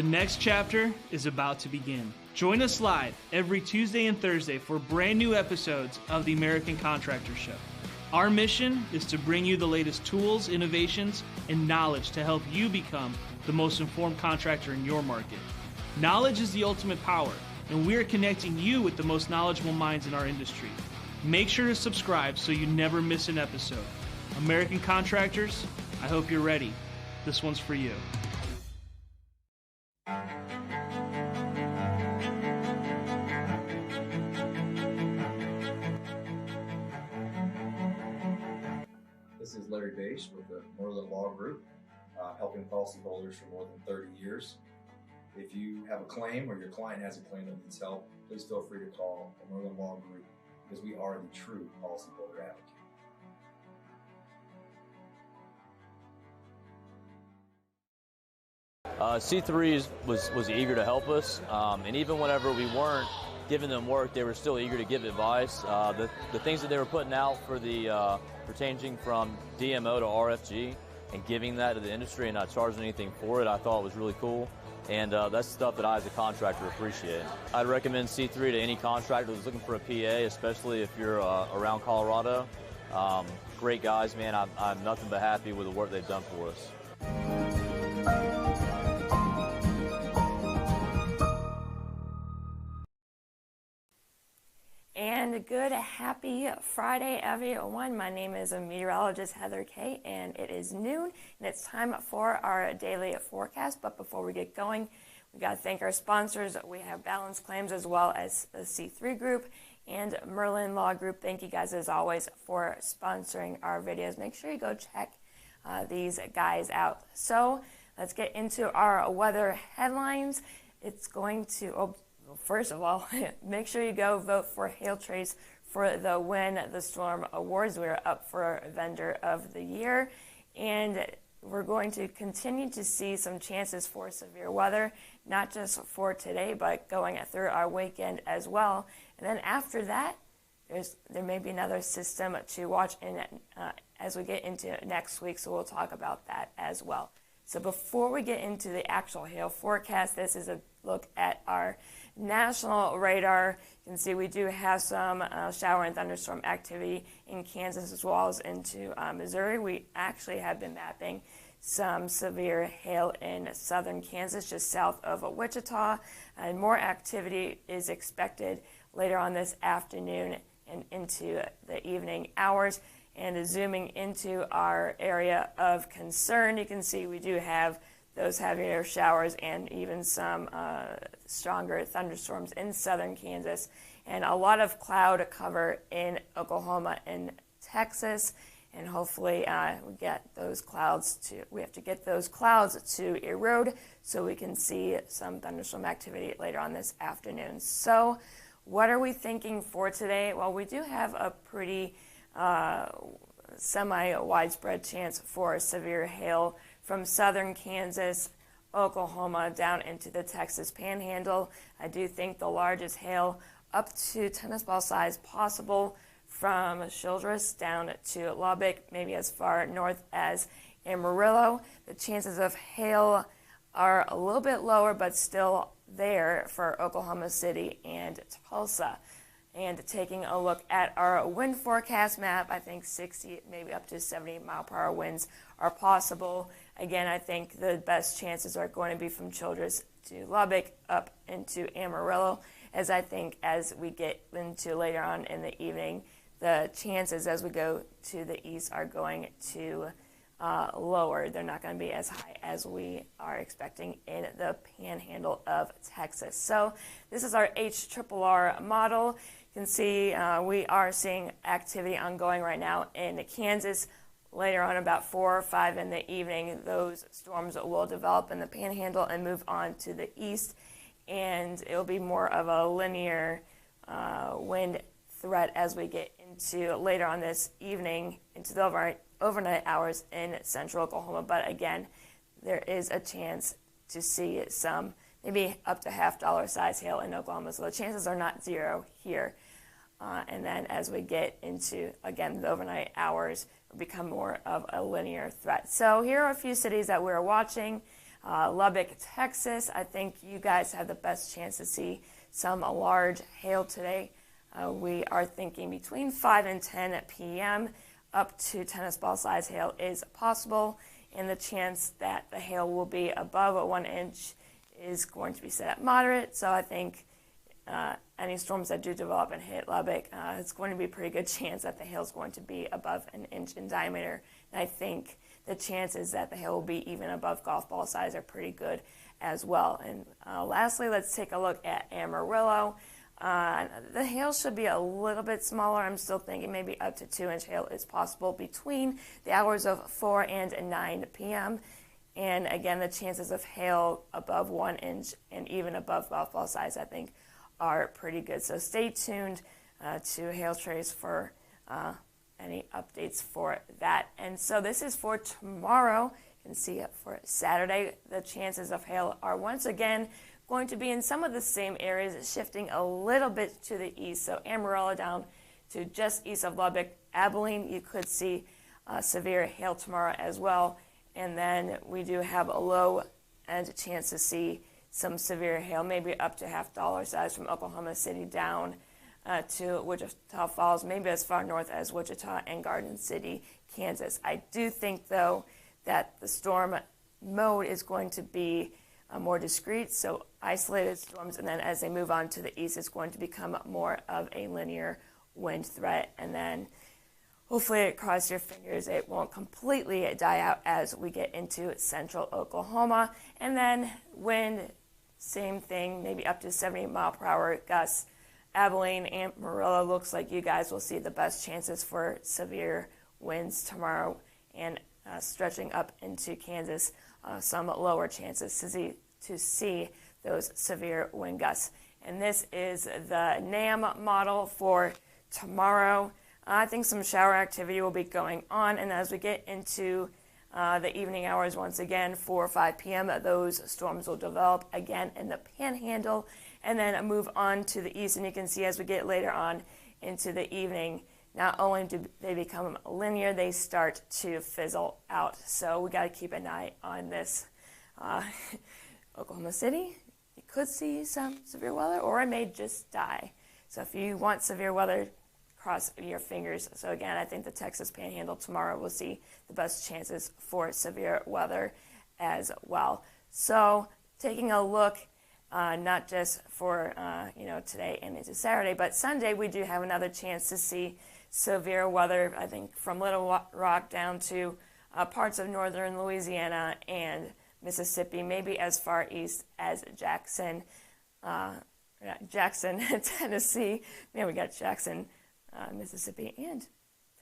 The next chapter is about to begin. Join us live every Tuesday and Thursday for brand new episodes of the American Contractor Show. Our mission is to bring you the latest tools, innovations, and knowledge to help you become the most informed contractor in your market. Knowledge is the ultimate power, and we are connecting you with the most knowledgeable minds in our industry. Make sure to subscribe so you never miss an episode. American Contractors, I hope you're ready. This one's for you. This is Larry Bache with the Amarillo Law Group, helping policyholders for more than 30 years. If you have a claim or your client has a claim that needs help, please feel free to call Amarillo Law Group because we are the true policyholder advocate. C3 was eager to help us, and even whenever we weren't giving them work, they were still eager to give advice. The things that they were putting out for the for changing from DMO to RFG and giving that to the industry and not charging anything for it, I thought was really cool. And that's stuff that I, as a contractor, appreciate. I'd recommend C3 to any contractor who's looking for a PA, especially if you're around Colorado. Great guys, man. I'm nothing but happy with the work they've done for us. And good, happy Friday, everyone. My name is meteorologist Heather Kay, and it is noon, and it's time for our daily forecast. But before we get going, we got to thank our sponsors. We have Balance Claims as well as the C3 Group and Merlin Law Group. Thank you guys, as always, for sponsoring our videos. Make sure you go check these guys out. So let's get into our weather headlines. It's going to... First of all, make sure you go vote for Hail Trace for the Win the Storm Awards. We're up for Vendor of the Year, and we're going to continue to see some chances for severe weather, not just for today, but going through our weekend as well. And then after that, there may be another system to watch in as we get into next week, so we'll talk about that as well. So before we get into the actual hail forecast, this is a look at our national radar. You can see we do have some shower and thunderstorm activity in Kansas as well as into Missouri. We actually have been mapping some severe hail in southern Kansas, just south of Wichita, and more activity is expected later on this afternoon and into the evening hours. And zooming into our area of concern, you can see we do have those heavier showers and even some stronger thunderstorms in southern Kansas, and a lot of cloud cover in Oklahoma and Texas. And hopefully we have to get those clouds to erode so we can see some thunderstorm activity later on this afternoon. So what are we thinking for today? Well, we do have a pretty semi-widespread chance for severe hail from southern Kansas, Oklahoma, down into the Texas Panhandle. I do think the largest hail up to tennis ball size possible from Childress down to Lubbock, maybe as far north as Amarillo. The chances of hail are a little bit lower, but still there for Oklahoma City and Tulsa. And taking a look at our wind forecast map, I think 60, maybe up to 70 mile per hour winds are possible. Again, I think the best chances are going to be from Childress to Lubbock up into Amarillo, as I think as we get into later on in the evening, the chances as we go to the east are going to lower. They're not going to be as high as we are expecting in the panhandle of Texas. So this is our HRRR model. You can see we are seeing activity ongoing right now in Kansas. Later on, about 4 or 5 in the evening, those storms will develop in the panhandle and move on to the east, and it'll be more of a linear wind threat as we get into later on this evening into the overnight hours in central Oklahoma. But again, there is a chance to see some maybe up to $50 size hail in Oklahoma, so the chances are not zero here. And then as we get into, again, the overnight hours, it'll become more of a linear threat. So here are a few cities that we're watching. Lubbock, Texas, I think you guys have the best chance to see some large hail today. We are thinking between 5 and 10 p.m. up to tennis ball size hail is possible, and the chance that the hail will be above 1 inch is going to be set at moderate. So I think any storms that do develop and hit Lubbock, it's going to be a pretty good chance that the hail is going to be above 1 inch in diameter. And I think the chances that the hail will be even above golf ball size are pretty good as well. And lastly, let's take a look at Amarillo. The hail should be a little bit smaller. I'm still thinking maybe up to 2-inch hail is possible between the hours of 4 and 9 p.m. And again, the chances of hail above 1 inch and even above golf ball size, I think, are pretty good. So stay tuned to Hail Trace for any updates for that. And so this is for tomorrow. You can see it for Saturday. The chances of hail are once again going to be in some of the same areas, shifting a little bit to the east. So Amarillo down to just east of Lubbock. Abilene, you could see severe hail tomorrow as well. And then we do have a low end chance to see some severe hail, maybe up to $half size from Oklahoma City down to Wichita Falls, maybe as far north as Wichita and Garden City, Kansas. I do think, though, that the storm mode is going to be more discrete, so isolated storms, and then as they move on to the east, it's going to become more of a linear wind threat, and then hopefully, cross your fingers, it won't completely die out as we get into central Oklahoma, and then wind, same thing, maybe up to 70 mile per hour gusts. Abilene and Amarillo looks like you guys will see the best chances for severe winds tomorrow, and stretching up into Kansas, some lower chances to see those severe wind gusts. And this is the NAM model for tomorrow. I think some shower activity will be going on, and as we get into the evening hours, once again, 4 or 5 p.m., those storms will develop again in the Panhandle, and then move on to the east. And you can see as we get later on into the evening, not only do they become linear, they start to fizzle out. So we got to keep an eye on this. Oklahoma City, you could see some severe weather, or it may just die. So if you want severe weather, cross your fingers. So again, I think the Texas Panhandle tomorrow will see the best chances for severe weather as well. So taking a look, not just for today and into Saturday, but Sunday we do have another chance to see severe weather. I think from Little Rock down to parts of northern Louisiana and Mississippi, maybe as far east as Jackson, Tennessee. Man, we got Jackson, Mississippi, and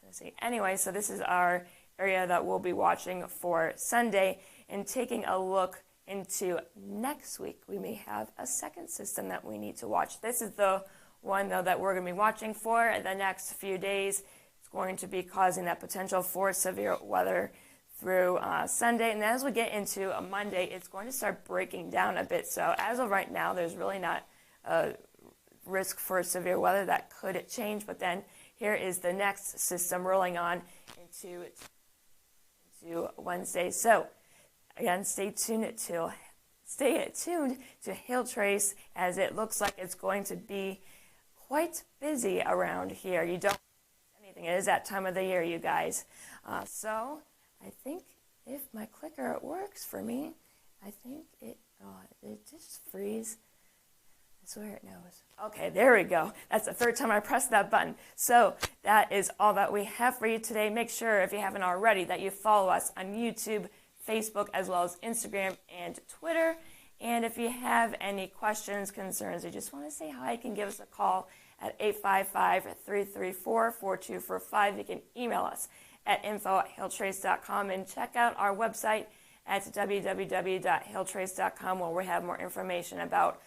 Tennessee. Anyway, so this is our area that we'll be watching for Sunday. And taking a look into next week, we may have a second system that we need to watch. This is the one, though, that we're going to be watching for the next few days. It's going to be causing that potential for severe weather through Sunday. And as we get into a Monday, it's going to start breaking down a bit. So as of right now, there's really not a risk for severe weather. That could change. But then here is the next system rolling on into Wednesday. So again, stay tuned to Hail Trace, as it looks like it's going to be quite busy around here. You don't miss anything. It is that time of the year, you guys. So I think if my clicker works for me, I think it just freeze. I swear it knows. Okay, there we go. That's the third time I pressed that button. So that is all that we have for you today. Make sure, if you haven't already, that you follow us on YouTube, Facebook, as well as Instagram and Twitter. And if you have any questions, concerns, or just want to say hi, you can give us a call at 855-334-4245. You can email us at info@hailtrace.com and check out our website at www.hailtrace.com, where we have more information about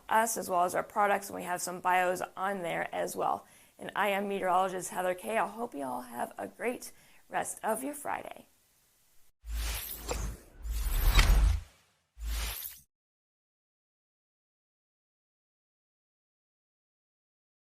us as well as our products, and we have some bios on there as well. And I am meteorologist Heather Kay. I hope you all have a great rest of your Friday.